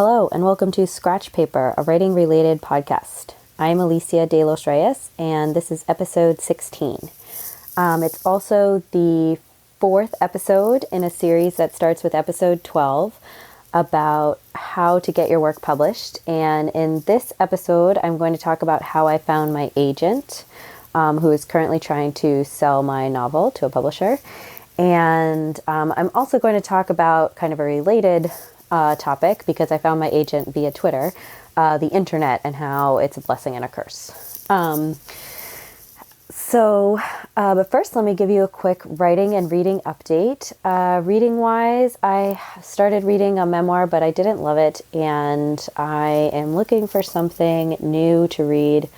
Hello, and welcome to Scratch Paper, a writing-related podcast. I'm Alicia de los Reyes, and this is episode 16. It's also the fourth episode in a series that starts with episode 12 about how to get your work published. And in this episode, I'm going to talk about how I found my agent, who is currently trying to sell my novel to a publisher. And I'm also going to talk about kind of a related topic, because I found my agent via Twitter, the internet, and how it's a blessing and a curse. But first, let me give you a quick writing and reading update. Reading-wise, I started reading a memoir, but I didn't love it, and I am looking for something new to read.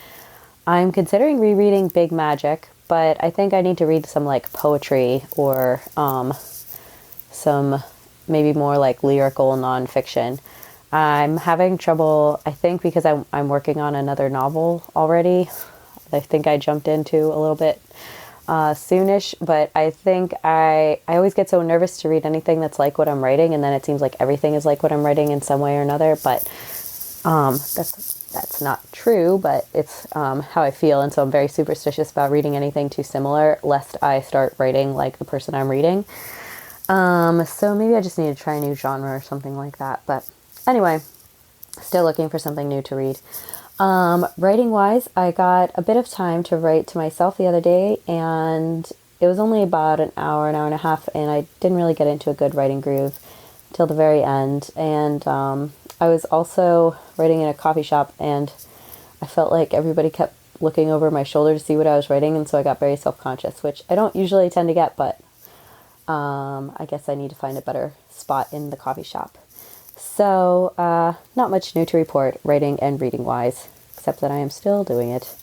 I'm considering rereading Big Magic, but I think I need to read some like poetry or some maybe more like lyrical nonfiction. I'm having trouble, I think, because I'm working on another novel already. I think I jumped into a little bit soonish, but I think I always get so nervous to read anything that's like what I'm writing, and then it seems like everything is like what I'm writing in some way or another, but that's not true, but it's how I feel, and so I'm very superstitious about reading anything too similar, lest I start writing like the person I'm reading. So maybe I just need to try a new genre or something like that. But anyway, still looking for something new to read. Writing-wise, I got a bit of time to write to myself the other day, and it was only about an hour and a half, and I didn't really get into a good writing groove till the very end. And I was also writing in a coffee shop, and I felt like everybody kept looking over my shoulder to see what I was writing, and so I got very self-conscious, which I don't usually tend to get, but I guess I need to find a better spot in the coffee shop. So, not much new to report, writing and reading-wise, except that I am still doing it.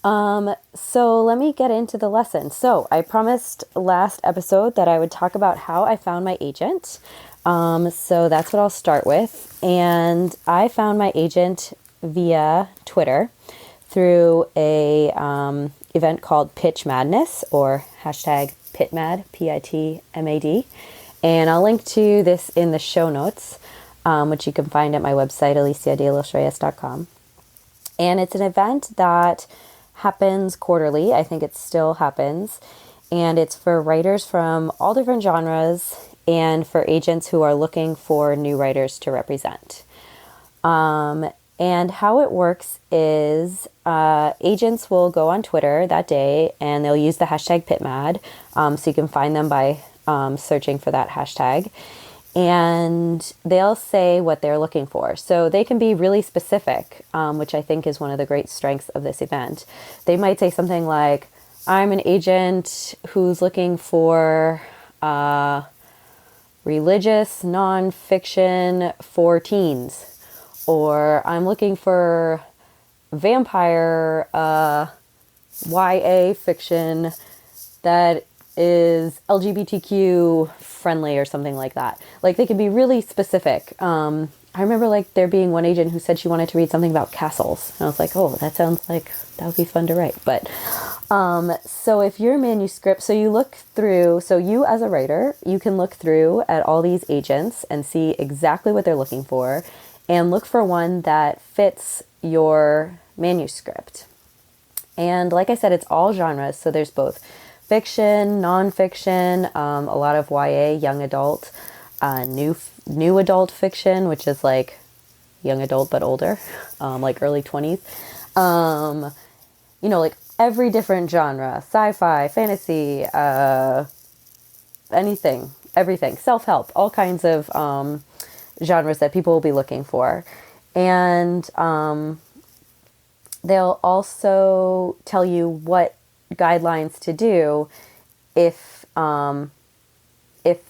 So let me get into the lesson. So I promised last episode that I would talk about how I found my agent. So that's what I'll start with. And I found my agent via Twitter through a event called Pitch Madness, or hashtag PitMad, P-I-T-M-A-D. And I'll link to this in the show notes, which you can find at my website, aliciadelosreyes.com. And it's an event that happens quarterly. I think it still happens. And it's for writers from all different genres and for agents who are looking for new writers to represent. And how it works is agents will go on Twitter that day and they'll use the hashtag PitMad. So you can find them by searching for that hashtag. And they'll say what they're looking for. So they can be really specific, which I think is one of the great strengths of this event. They might say something like, I'm an agent who's looking for religious nonfiction for teens. Or I'm looking for vampire YA fiction that is LGBTQ friendly or something like that. Like, they can be really specific. I remember like there being one agent who said she wanted to read something about castles. And I was like, oh, that sounds like that would be fun to write. But so if your manuscript, so you as a writer, you can look through at all these agents and see exactly what they're looking for and look for one that fits your manuscript. And like I said, it's all genres. So there's both fiction, nonfiction, a lot of YA, young adult, new adult fiction, which is like young adult but older, like early 20s. Like every different genre, sci-fi, fantasy, anything, everything, self-help, all kinds of genres that people will be looking for. And they'll also tell you what guidelines to do if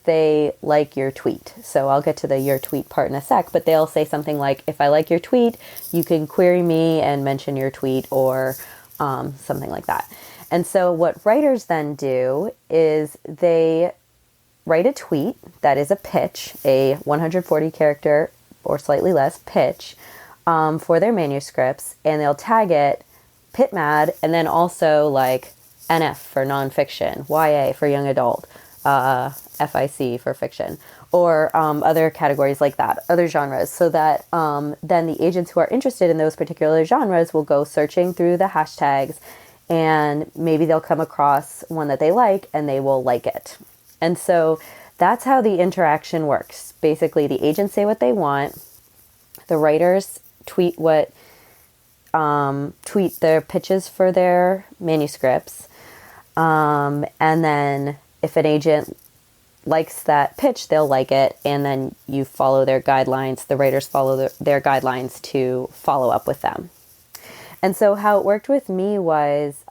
they like your tweet. So I'll get to your tweet part in a sec, but they'll say something like, if I like your tweet, you can query me and mention your tweet, or something like that. And so what writers then do is they write a tweet that is a pitch, a 140 character or slightly less pitch for their manuscripts, and they'll tag it PitMad, and then also like NF for nonfiction, YA for young adult, FIC for fiction, or other categories like that, other genres, so that then the agents who are interested in those particular genres will go searching through the hashtags, and maybe they'll come across one that they like and they will like it. And so that's how the interaction works. Basically, the agents say what they want, the writers tweet their pitches for their manuscripts, and then if an agent likes that pitch, they'll like it, and then you follow their guidelines. The writers follow their guidelines to follow up with them. And so how it worked with me was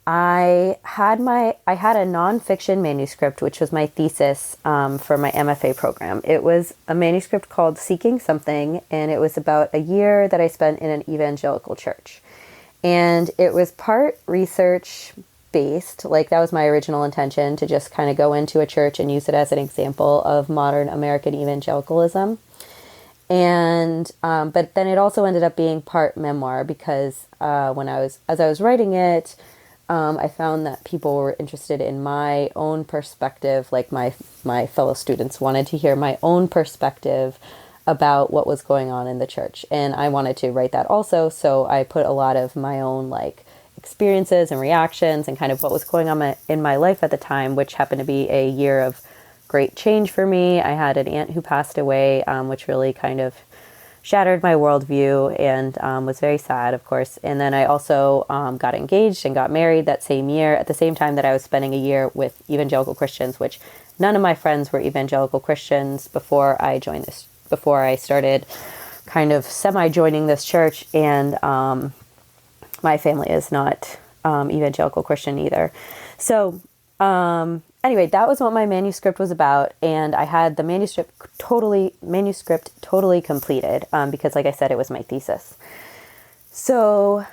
I had a nonfiction manuscript, which was my thesis for my MFA program. It was a manuscript called Seeking Something, and it was about a year that I spent in an evangelical church. And it was part research based, like that was my original intention, to just kind of go into a church and use it as an example of modern American evangelicalism. And but then it also ended up being part memoir, because as I was writing it, I found that people were interested in my own perspective, like my fellow students wanted to hear my own perspective about what was going on in the church. And I wanted to write that also, so I put a lot of my own experiences and reactions and kind of what was going on in my life at the time, which happened to be a year of great change for me. I had an aunt who passed away, which really kind of shattered my worldview, and was very sad, of course. And then I also got engaged and got married that same year, at the same time that I was spending a year with evangelical Christians, which none of my friends were evangelical Christians before I started kind of semi-joining this church. And my family is not evangelical Christian either. So anyway, that was what my manuscript was about, and I had the manuscript totally completed because, like I said, it was my thesis. So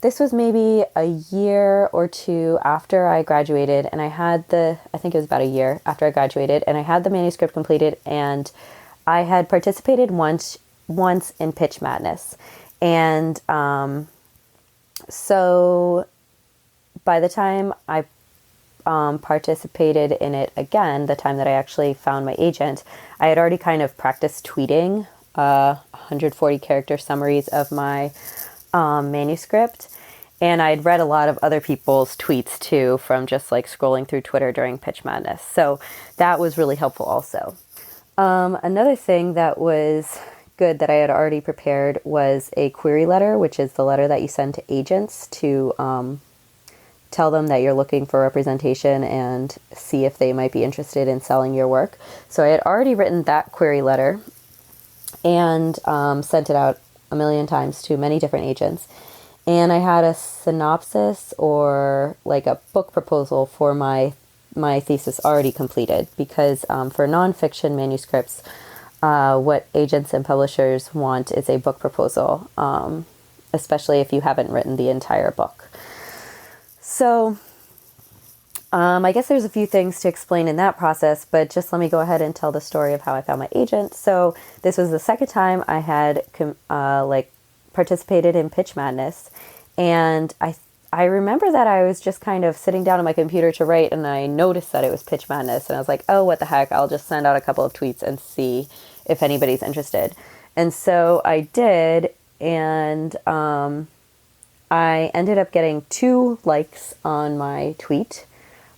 this was maybe a year or two after I graduated, and I think it was about a year after I graduated, and I had the manuscript completed, and I had participated once in Pitch Madness. And so by the time I participated in it again, the time that I actually found my agent, I had already kind of practiced tweeting 140 character summaries of my manuscript. And I'd read a lot of other people's tweets too, from just scrolling through Twitter during Pitch Madness. So that was really helpful also. Another thing that was good that I had already prepared was a query letter, which is the letter that you send to agents to tell them that you're looking for representation and see if they might be interested in selling your work. So I had already written that query letter and sent it out a million times to many different agents. And I had a synopsis, or a book proposal for my thesis already completed, because for nonfiction manuscripts, what agents and publishers want is a book proposal, especially if you haven't written the entire book. So I guess there's a few things to explain in that process, but just let me go ahead and tell the story of how I found my agent. So this was the second time I had participated in Pitch Madness, and I remember that I was just kind of sitting down on my computer to write, and I noticed that it was Pitch Madness, and I was like, oh, what the heck, I'll just send out a couple of tweets and see if anybody's interested. And so I did, and I ended up getting 2 likes on my tweet,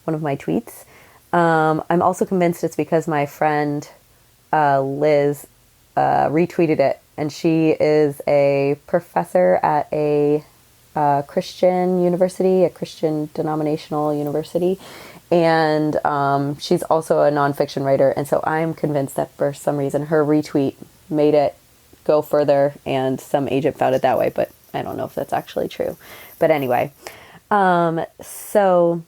one of my tweets. I'm also convinced it's because my friend Liz retweeted it, and she is a professor at a Christian university, a Christian denominational university, and she's also a nonfiction writer, and so I'm convinced that for some reason her retweet made it go further, and some agent found it that way, but I don't know if that's actually true. But anyway, so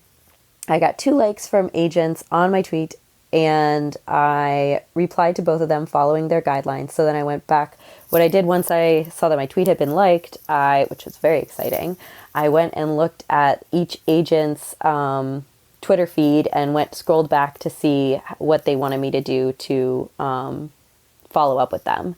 I got 2 likes from agents on my tweet, and I replied to both of them following their guidelines. So then I went back. What I did once I saw that my tweet had been liked, which was very exciting, I went and looked at each agent's Twitter feed and scrolled back to see what they wanted me to do to follow up with them.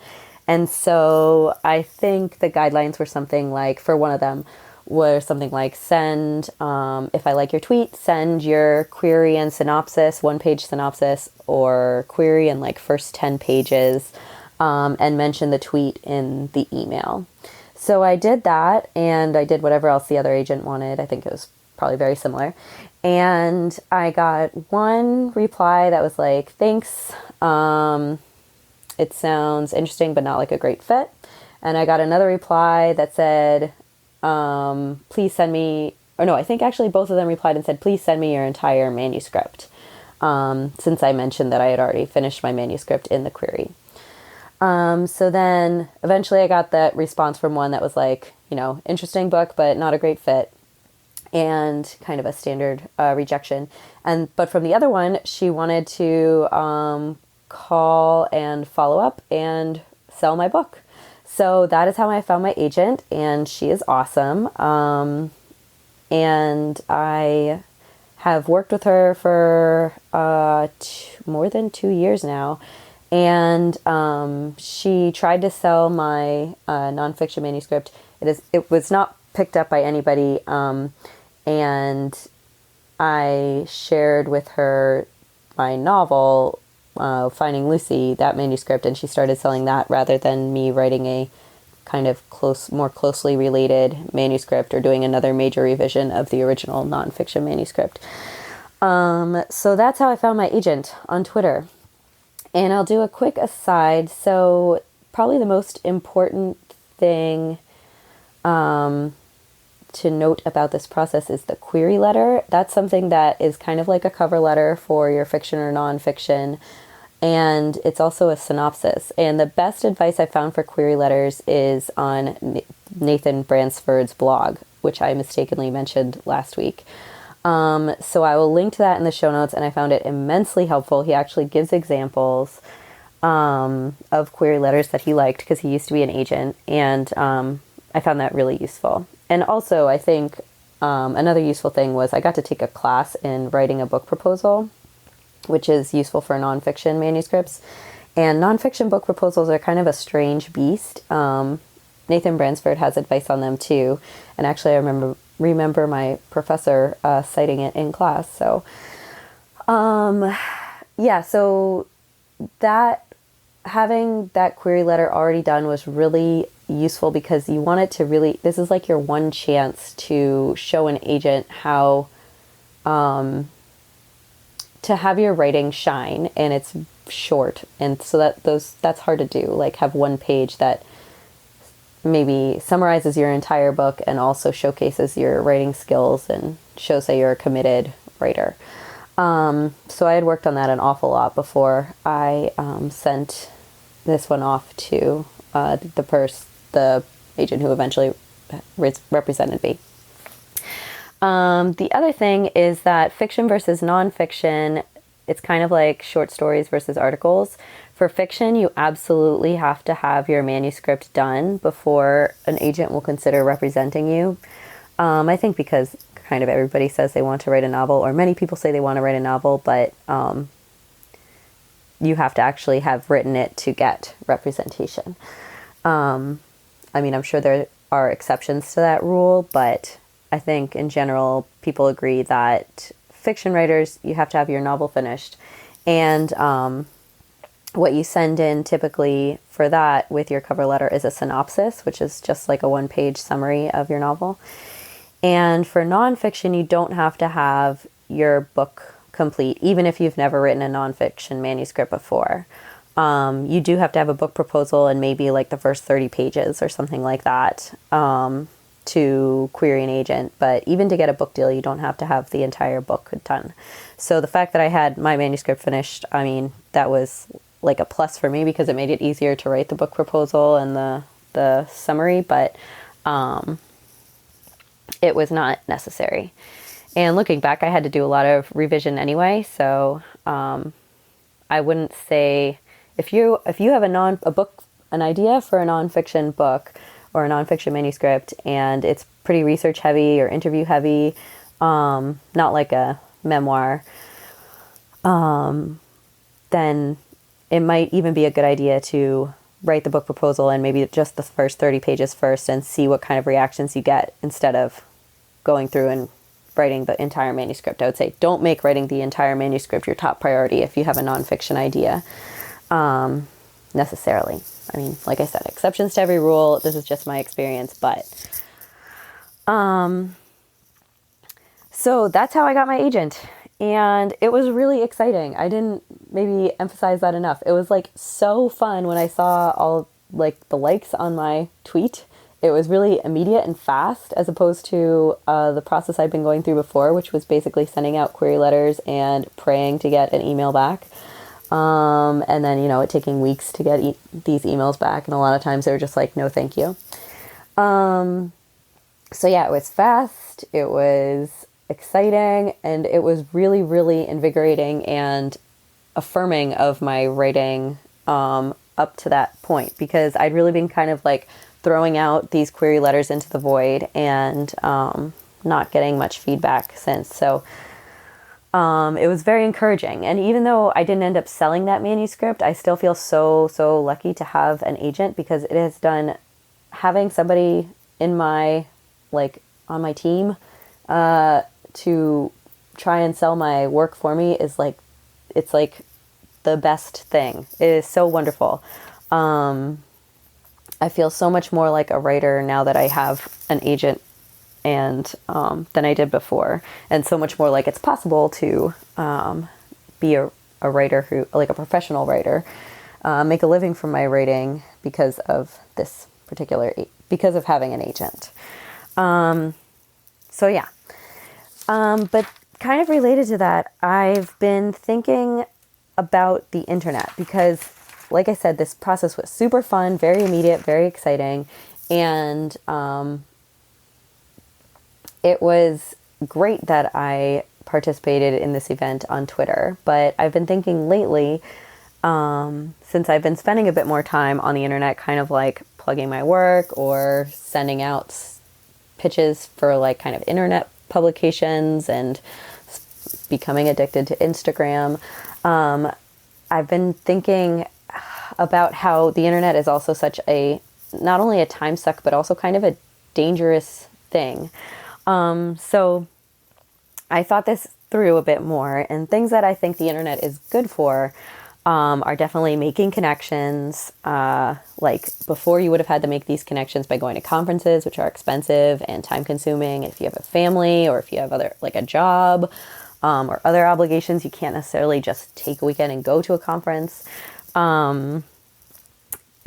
And so I think the guidelines were something like, for one of them, was something like send, if I like your tweet, send your query and synopsis, 1-page synopsis, or query in like first 10 pages, and mention the tweet in the email. So I did that, and I did whatever else the other agent wanted. I think it was probably very similar. And I got one reply that was like, thanks, it sounds interesting, but not like a great fit. And I got another reply that said, please send me, or no, I think actually both of them replied and said, please send me your entire manuscript, since I mentioned that I had already finished my manuscript in the query. So then eventually I got that response from one that was like, interesting book, but not a great fit, and kind of a standard rejection. But from the other one, she wanted to call and follow up and sell my book. So that is how I found my agent, and she is awesome. And I have worked with her for more than 2 years now. And she tried to sell my nonfiction manuscript. It was not picked up by anybody. And I shared with her my novel, Finding Lucy, that manuscript, and she started selling that rather than me writing a kind of more closely related manuscript or doing another major revision of the original nonfiction manuscript. So that's how I found my agent, on Twitter. And I'll do a quick aside. So probably the most important thing to note about this process is the query letter. That's something that is kind of like a cover letter for your fiction or nonfiction. And it's also a synopsis. And the best advice I found for query letters is on Nathan Bransford's blog, which I mistakenly mentioned last week. So I will link to that in the show notes, and I found it immensely helpful. He actually gives examples of query letters that he liked because he used to be an agent, and I found that really useful. And also, I think another useful thing was I got to take a class in writing a book proposal, which is useful for nonfiction manuscripts. And nonfiction book proposals are kind of a strange beast. Nathan Bransford has advice on them too, and actually I remember my professor citing it in class. So, so that having that query letter already done was really useful because you want it to really, this is like your one chance to show an agent how to have your writing shine, and it's short, and so that's hard to do, like have one page that maybe summarizes your entire book and also showcases your writing skills and shows that you're a committed writer. So I had worked on that an awful lot before I sent this one off to the agent who eventually represented me. The other thing is that fiction versus nonfiction, it's kind of like short stories versus articles. For fiction, you absolutely have to have your manuscript done before an agent will consider representing you. I think because kind of everybody says they want to write a novel, or many people say they want to write a novel, but you have to actually have written it to get representation. I mean, I'm sure there are exceptions to that rule, but I think in general, people agree that fiction writers, you have to have your novel finished. And what you send in typically for that with your cover letter is a synopsis, which is just like a one-page summary of your novel. And for nonfiction, you don't have to have your book complete, even if you've never written a nonfiction manuscript before. You do have to have a book proposal and maybe like the first 30 pages or something like that to query an agent. But even to get a book deal, you don't have to have the entire book done. So the fact that I had my manuscript finished, I mean, that was like a plus for me because it made it easier to write the book proposal and the summary, but it was not necessary. And looking back, I had to do a lot of revision anyway, so I wouldn't say if you have an idea for a nonfiction book or a nonfiction manuscript and it's pretty research heavy or interview heavy, not like a memoir, then it might even be a good idea to write the book proposal and maybe just the first 30 pages first and see what kind of reactions you get instead of going through and writing the entire manuscript. I would say don't make writing the entire manuscript your top priority if you have a nonfiction idea, necessarily. I mean, like I said, exceptions to every rule. This is just my experience, but so that's how I got my agent. And it was really exciting. I didn't maybe emphasize that enough. It was like so fun when I saw all like the likes on my tweet. It was really immediate and fast as opposed to the process I'd been going through before, which was basically sending out query letters and praying to get an email back. And then, you know, it taking weeks to get these emails back. And a lot of times they were just like, no, thank you. So yeah, it was fast. It was exciting, and it was really, really invigorating and affirming of my writing up to that point, because I'd really been kind of like throwing out these query letters into the void and not getting much feedback since. So it was very encouraging. And even though I didn't end up selling that manuscript, I still feel so, so lucky to have an agent, because it has done, having somebody in my, like on my team to try and sell my work for me is like, it's like the best thing. It is so wonderful. I feel so much more like a writer now that I have an agent and than I did before, and so much more like it's possible to be a writer who, like a professional writer, make a living from my writing because of this particular, because of having an agent. So yeah. But kind of related to that, I've been thinking about the internet because, like I said, this process was super fun, very immediate, very exciting. And it was great that I participated in this event on Twitter. But I've been thinking lately, since I've been spending a bit more time on the internet, kind of like plugging my work or sending out pitches for like kind of internet publications and becoming addicted to Instagram. I've been thinking about how the internet is also such a, not only a time suck, but also kind of a dangerous thing. So I thought this through a bit more, and things that I think the internet is good for are definitely making connections. Like before, you would have had to make these connections by going to conferences, which are expensive and time consuming. If you have a family or if you have other, like a job or other obligations, you can't necessarily just take a weekend and go to a conference.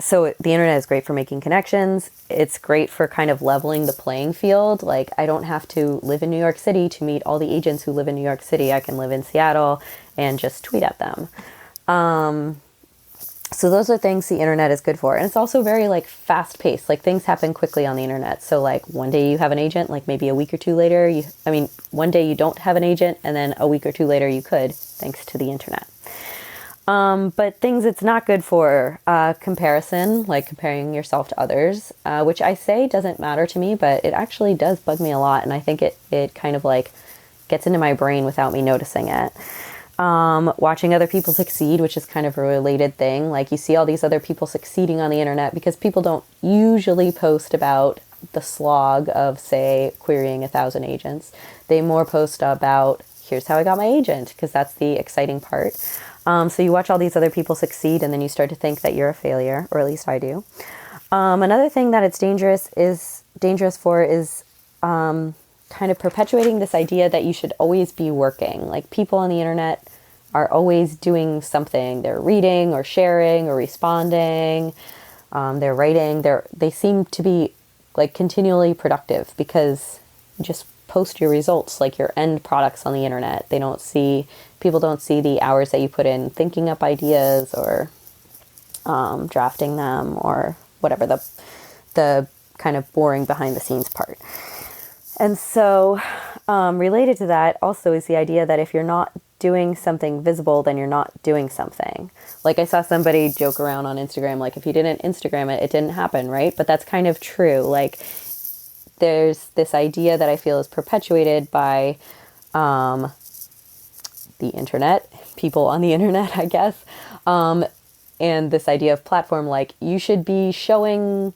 So the internet is great for making connections. It's great for kind of leveling the playing field. Like I don't have to live in New York City to meet all the agents who live in New York City. I can live in Seattle and just tweet at them. So those are things the internet is good for. And it's also very like fast paced, like things happen quickly on the internet. So like one day you have an agent, like maybe a week or two later, one day you don't have an agent, and then a week or two later you could, thanks to the internet. But things it's not good for, comparison, like comparing yourself to others, which I say doesn't matter to me, but it actually does bug me a lot. And I think it kind of like gets into my brain without me noticing it. Watching other people succeed, which is kind of a related thing. Like you see all these other people succeeding on the internet because people don't usually post about the slog of, say, querying 1,000 agents. They more post about, here's how I got my agent, because that's the exciting part. So you watch all these other people succeed, and then you start to think that you're a failure, or at least I do. Another thing that it's dangerous for is kind of perpetuating this idea that you should always be working. Like people on the internet are always doing something. They're reading or sharing or responding. They're writing. They seem to be like continually productive because you just post your results, like your end products on the internet. People don't see the hours that you put in thinking up ideas or drafting them or whatever, the kind of boring behind the scenes part. And so related to that also is the idea that if you're not doing something visible, then you're not doing something. Like I saw somebody joke around on Instagram, like if you didn't Instagram it, it didn't happen, right? But that's kind of true. Like there's this idea that I feel is perpetuated by the internet, people on the internet, I guess, and this idea of platform, like you should be showing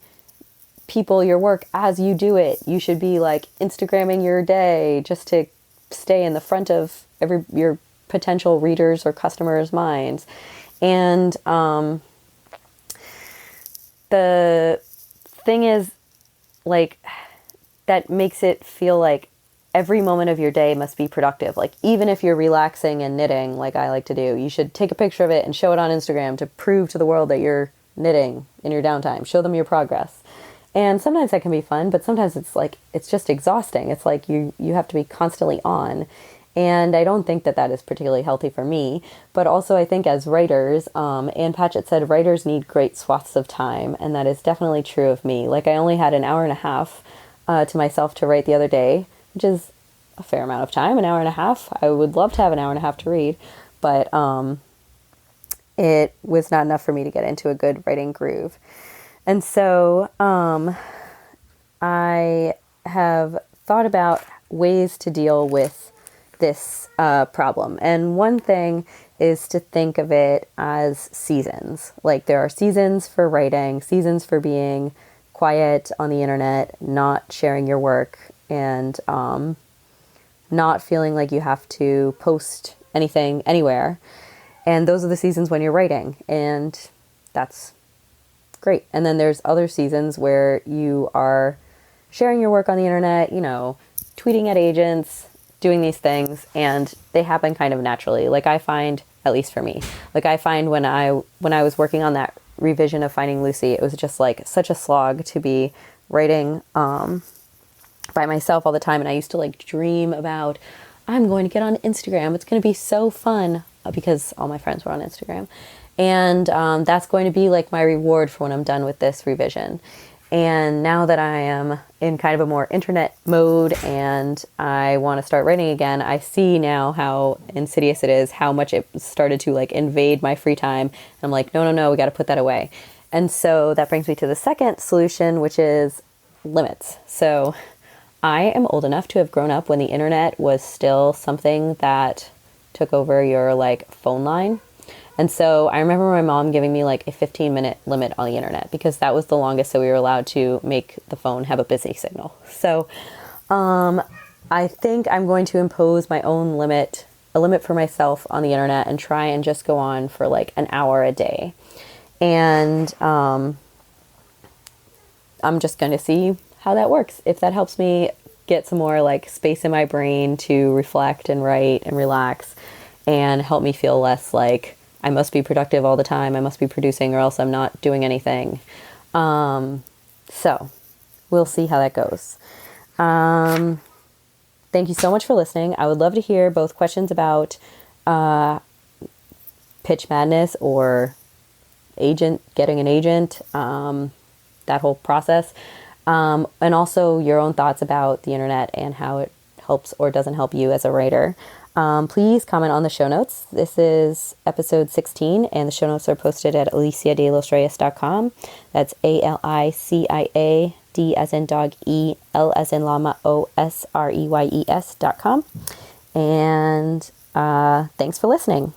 people your work as you do it. You should be like Instagramming your day just to stay in the front of your potential readers or customers' minds. And the thing is, like, that makes it feel like every moment of your day must be productive. Like, even if you're relaxing and knitting, like I like to do, you should take a picture of it and show it on Instagram to prove to the world that you're knitting in your downtime. Show them your progress. And sometimes that can be fun, but sometimes it's like, it's just exhausting. It's like you have to be constantly on. And I don't think that that is particularly healthy for me. But also I think as writers, Ann Patchett said, writers need great swaths of time. And that is definitely true of me. Like, I only had an hour and a half to myself to write the other day, which is a fair amount of time, an hour and a half. I would love to have an hour and a half to read, but it was not enough for me to get into a good writing groove. And so I have thought about ways to deal with this problem. And one thing is to think of it as seasons. Like, there are seasons for writing, seasons for being quiet on the internet, not sharing your work, and not feeling like you have to post anything anywhere. And those are the seasons when you're writing, and that's great. And then there's other seasons where you are sharing your work on the internet, you know, tweeting at agents, doing these things, and they happen kind of naturally. Like, I find, at least for me, like I find when I was working on that revision of Finding Lucy, it was just like such a slog to be writing by myself all the time. And I used to like dream about, I'm going to get on Instagram. It's going to be so fun, because all my friends were on Instagram. And that's going to be like my reward for when I'm done with this revision. And now that I am in kind of a more internet mode and I want to start writing again, I see now how insidious it is, how much it started to like invade my free time. And I'm like, no, we got to put that away. And so that brings me to the second solution, which is limits. So I am old enough to have grown up when the internet was still something that took over your like phone line. And so I remember my mom giving me like a 15-minute limit on the internet, because that was the longest that we were allowed to make the phone have a busy signal. So I think I'm going to impose my own limit, a limit for myself on the internet, and try and just go on for like an hour a day. And I'm just going to see how that works. If that helps me get some more like space in my brain to reflect and write and relax, and help me feel less like I must be productive all the time, I must be producing, or else I'm not doing anything. So we'll see how that goes. Thank you so much for listening. I would love to hear both questions about pitch madness or getting an agent, that whole process, and also your own thoughts about the internet and how it helps or doesn't help you as a writer. Please comment on the show notes. This is episode 16, and the show notes are posted at aliciadelostreyes.com. That's ALICIA, D as in dog, E, L as in llama, OSREYES.com. And thanks for listening.